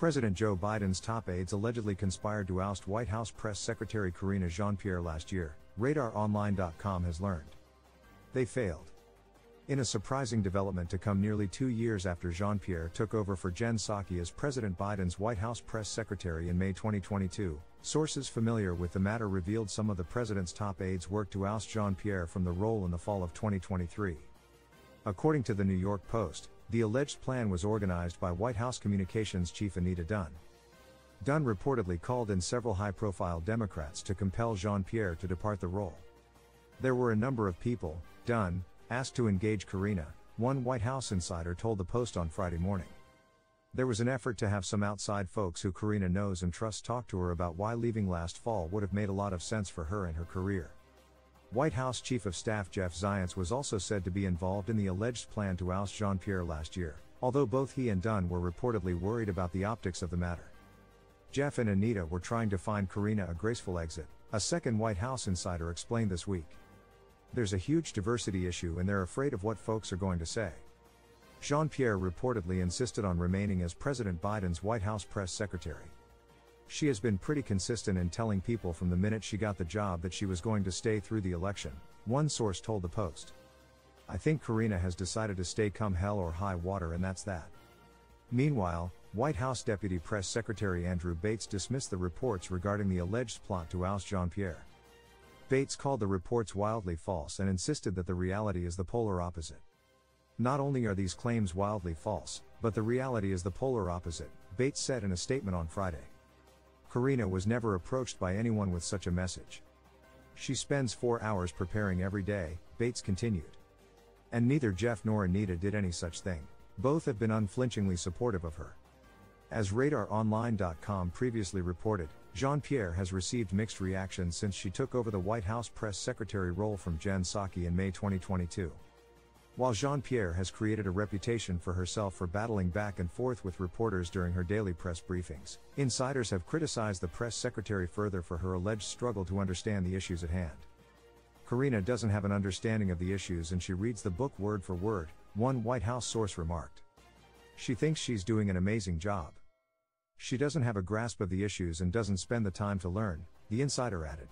President Joe Biden's top aides allegedly conspired to oust White House Press Secretary Karine Jean-Pierre last year, RadarOnline.com has learned. They failed. In a surprising development to come nearly 2 years after Jean-Pierre took over for Jen Psaki as President Biden's White House press secretary in May 2022, sources familiar with the matter revealed some of the president's top aides worked to oust Jean-Pierre from the role in the fall of 2023. According to the New York Post, the alleged plan was organized by White House Communications Chief Anita Dunn. Dunn reportedly called in several high-profile Democrats to compel Jean-Pierre to depart the role. There were a number of people, Dunn, asked to engage Karine, one White House insider told the Post on Friday morning. There was an effort to have some outside folks who Karine knows and trusts talk to her about why leaving last fall would have made a lot of sense for her and her career. White House Chief of Staff Jeff Zients was also said to be involved in the alleged plan to oust Jean-Pierre last year, although both he and Dunn were reportedly worried about the optics of the matter. Jeff and Anita were trying to find Karine a graceful exit, a second White House insider explained this week. There's a huge diversity issue and they're afraid of what folks are going to say. Jean-Pierre reportedly insisted on remaining as President Biden's White House press secretary. She has been pretty consistent in telling people from the minute she got the job that she was going to stay through the election, one source told the Post. I think Karine has decided to stay come hell or high water and that's that. Meanwhile, White House Deputy Press Secretary Andrew Bates dismissed the reports regarding the alleged plot to oust Jean-Pierre. Bates called the reports wildly false and insisted that the reality is the polar opposite. Not only are these claims wildly false, but the reality is the polar opposite, Bates said in a statement on Friday. Karine was never approached by anyone with such a message. She spends 4 hours preparing every day, Bates continued. And neither Jeff nor Anita did any such thing. Both have been unflinchingly supportive of her. As RadarOnline.com previously reported, Jean-Pierre has received mixed reactions since she took over the White House press secretary role from Jen Psaki in May 2022. While Jean-Pierre has created a reputation for herself for battling back and forth with reporters during her daily press briefings, insiders have criticized the press secretary further for her alleged struggle to understand the issues at hand. Karine doesn't have an understanding of the issues and she reads the book word for word, one White House source remarked. She thinks she's doing an amazing job. She doesn't have a grasp of the issues and doesn't spend the time to learn, the insider added.